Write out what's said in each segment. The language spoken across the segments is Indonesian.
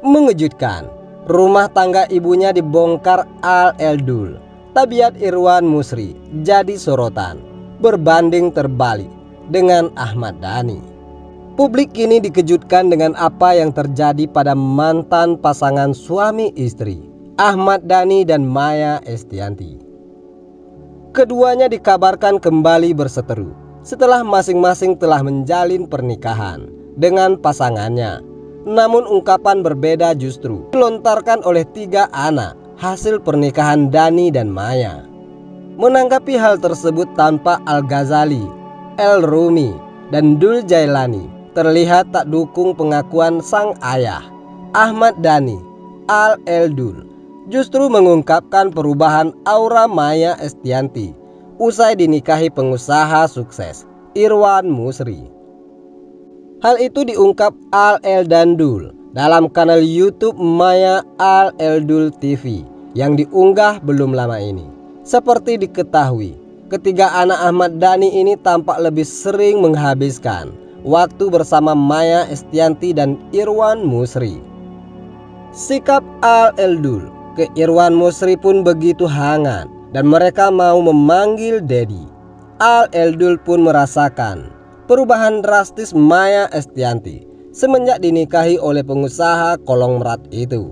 Mengejutkan, rumah tangga ibunya dibongkar Al-Eldul. Tabiat Irwan Musri jadi sorotan, berbanding terbalik dengan Ahmad Dhani. Publik kini dikejutkan dengan apa yang terjadi pada mantan pasangan suami istri, Ahmad Dhani dan Maya Estianty. Keduanya dikabarkan kembali berseteru setelah masing-masing telah menjalin pernikahan dengan pasangannya. Namun ungkapan berbeda justru dilontarkan oleh 3 anak hasil pernikahan Dhani dan Maya. Menanggapi hal tersebut tanpa Al-Ghazali, El-Rumi, dan Dul Jailani terlihat tak dukung pengakuan sang ayah, Ahmad Dhani, Al-Eldul, justru mengungkapkan perubahan aura Maya Estianty usai dinikahi pengusaha sukses Irwan Musri. Hal itu diungkap Al-Eldandul dalam kanal YouTube Maya Al-Eldul TV yang diunggah belum lama ini. Seperti diketahui, ketiga anak Ahmad Dhani ini tampak lebih sering menghabiskan waktu bersama Maya Estianty dan Irwan Musri. Sikap Al-Eldul ke Irwan Musri pun begitu hangat dan mereka mau memanggil Dedi. Al-Eldul pun merasakan perubahan drastis Maya Estianty semenjak dinikahi oleh pengusaha konglomerat itu.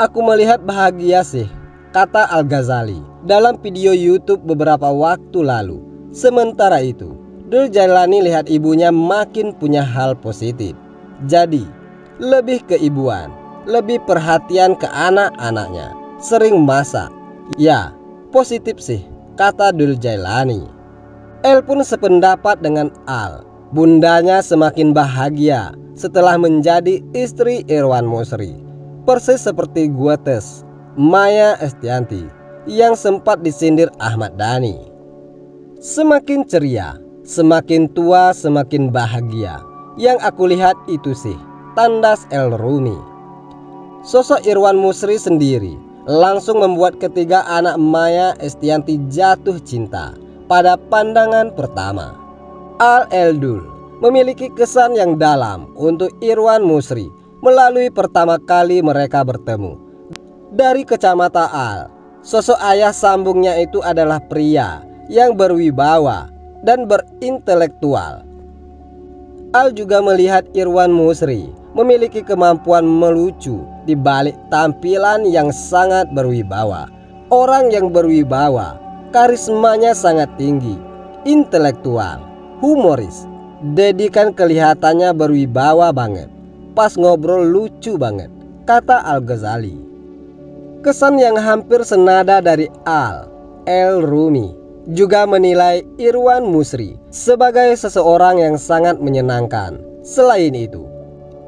"Aku melihat bahagia sih," kata Al-Ghazali dalam video YouTube beberapa waktu lalu. Sementara itu, Dul Jailani lihat ibunya makin punya hal positif. Jadi, lebih keibuan, lebih perhatian ke anak-anaknya, sering masak. "Ya, positif sih," kata Dul Jailani. El pun sependapat dengan Al. Bundanya semakin bahagia setelah menjadi istri Irwan Musri. Persis seperti Guetes, Maya Estianty yang sempat disindir Ahmad Dhani. "Semakin ceria, semakin tua, semakin bahagia. Yang aku lihat itu sih," tandas El-Rumi. Sosok Irwan Musri sendiri langsung membuat ketiga anak Maya Estianty jatuh cinta pada pandangan pertama. Al-Eldul memiliki kesan yang dalam untuk Irwan Musri melalui pertama kali mereka bertemu. Dari kacamata Al, sosok ayah sambungnya itu adalah pria yang berwibawa dan berintelektual. Al juga melihat Irwan Musri memiliki kemampuan melucu di balik tampilan yang sangat berwibawa. Orang yang berwibawa, karismanya sangat tinggi, intelektual, humoris. Dedi kan kelihatannya berwibawa banget, pas ngobrol lucu banget, kata Al-Ghazali. Kesan yang hampir senada dari Al, El-Rumi juga menilai Irwan Musri sebagai seseorang yang sangat menyenangkan. Selain itu,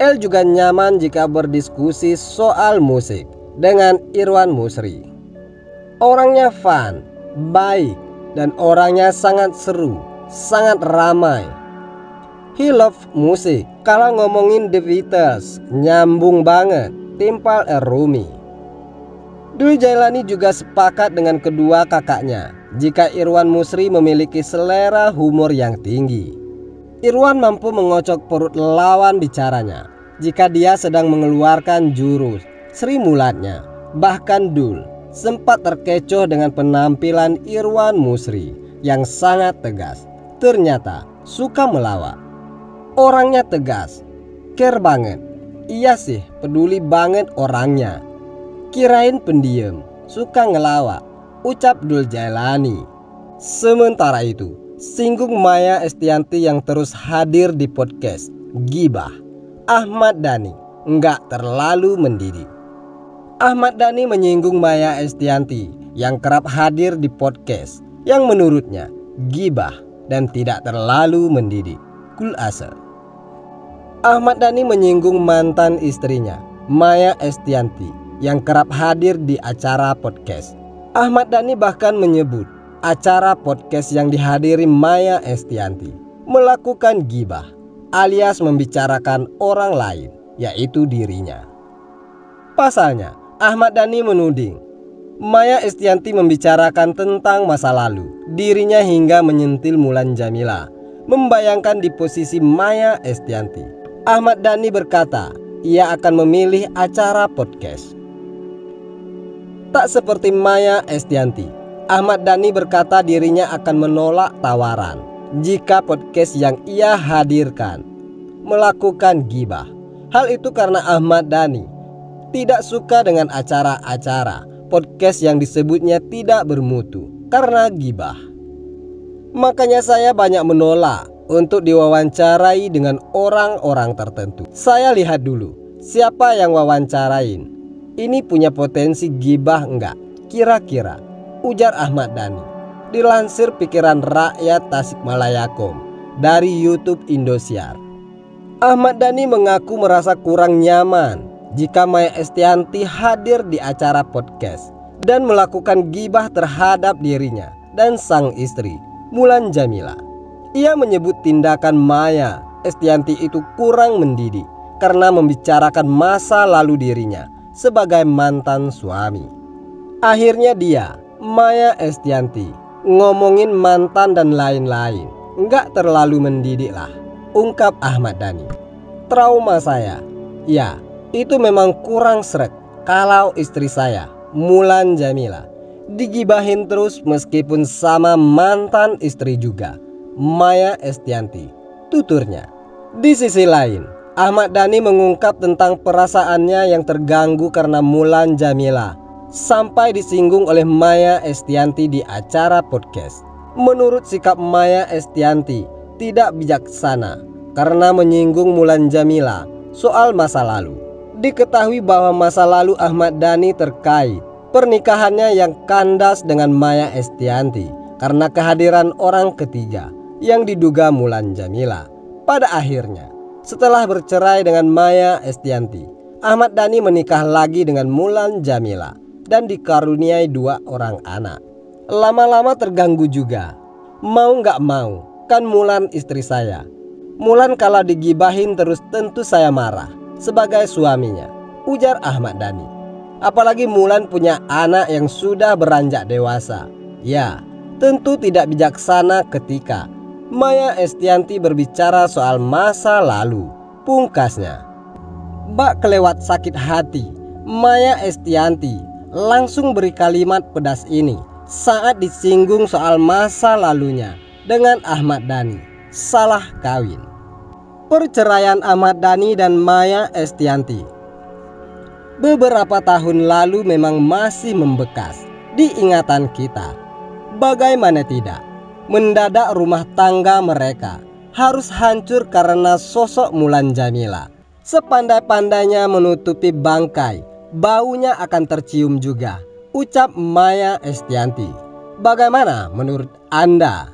El juga nyaman jika berdiskusi soal musik dengan Irwan Musri. Orangnya fun, baik, dan orangnya sangat seru, sangat ramai. He love musik. Kalau ngomongin The Beatles, nyambung banget, timpal El-Rumi. Dul Jailani juga sepakat dengan kedua kakaknya jika Irwan Musri memiliki selera humor yang tinggi. Irwan mampu mengocok perut lawan bicaranya jika dia sedang mengeluarkan jurus Sri Mulatnya. Bahkan Dul sempat terkecoh dengan penampilan Irwan Musri yang sangat tegas. Ternyata suka melawak. Orangnya tegas, care banget. Iya sih, peduli banget orangnya. Kirain pendiam, suka ngelawak, ucap Dul Jailani. Sementara itu, singgung Maya Estianty yang terus hadir di podcast Gibah. Ahmad Dhani nggak terlalu mendidik. Ahmad Dhani menyinggung Maya Estianty yang kerap hadir di podcast yang menurutnya gibah dan tidak terlalu mendidik. Kul Asal. Ahmad Dhani menyinggung mantan istrinya Maya Estianty yang kerap hadir di acara podcast. Ahmad Dhani bahkan menyebut acara podcast yang dihadiri Maya Estianty melakukan gibah alias membicarakan orang lain, yaitu dirinya. Pasalnya, Ahmad Dhani menuding Maya Estianty membicarakan tentang masa lalu dirinya hingga menyentil Mulan Jamila, membayangkan di posisi Maya Estianty. Ahmad Dhani berkata ia akan memilih acara podcast. Tak seperti Maya Estianty, Ahmad Dhani berkata dirinya akan menolak tawaran jika podcast yang ia hadirkan melakukan gibah. Hal itu karena Ahmad Dhani tidak suka dengan acara-acara podcast yang disebutnya tidak bermutu karena gibah. Makanya saya banyak menolak untuk diwawancarai dengan orang-orang tertentu. Saya lihat dulu siapa yang wawancarain. Ini punya potensi gibah enggak? Kira-kira, ujar Ahmad Dhani. Dilansir Pikiran Rakyat Tasikmalaya.com dari YouTube Indosiar. Ahmad Dhani mengaku merasa kurang nyaman jika Maya Estianty hadir di acara podcast dan melakukan gibah terhadap dirinya dan sang istri, Mulan Jameela. Ia menyebut tindakan Maya Estianty itu kurang mendidik karena membicarakan masa lalu dirinya sebagai mantan suami. Akhirnya dia, Maya Estianty, ngomongin mantan dan lain-lain. Nggak terlalu mendidik lah, ungkap Ahmad Dhani. Trauma saya, ya itu memang kurang srek kalau istri saya, Mulan Jameela, digibahin terus meskipun sama mantan istri juga, Maya Estianty, tuturnya. Di sisi lain, Ahmad Dhani mengungkap tentang perasaannya yang terganggu karena Mulan Jameela sampai disinggung oleh Maya Estianty di acara podcast. Menurut sikap Maya Estianty tidak bijaksana karena menyinggung Mulan Jameela soal masa lalu. Diketahui bahwa masa lalu Ahmad Dhani terkait pernikahannya yang kandas dengan Maya Estianty karena kehadiran orang ketiga yang diduga Mulan Jameela. Pada akhirnya, setelah bercerai dengan Maya Estianty, Ahmad Dhani menikah lagi dengan Mulan Jameela dan dikaruniai 2 orang anak. Lama-lama terganggu juga. Mau nggak mau, kan Mulan istri saya. Mulan kalau digibahin terus tentu saya marah sebagai suaminya, ujar Ahmad Dhani. Apalagi Mulan punya anak yang sudah beranjak dewasa. Ya, tentu tidak bijaksana ketika Maya Estianty berbicara soal masa lalu, pungkasnya. Bak kelewat sakit hati, Maya Estianty langsung beri kalimat pedas ini saat disinggung soal masa lalunya dengan Ahmad Dhani, salah kawin. Perceraian Ahmad Dhani dan Maya Estianty beberapa tahun lalu memang masih membekas di ingatan kita. Bagaimana tidak? Mendadak rumah tangga mereka harus hancur karena sosok Mulan Jameela. Sepandai-pandainya menutupi bangkai, baunya akan tercium juga, ucap Maya Estianty. Bagaimana menurut Anda?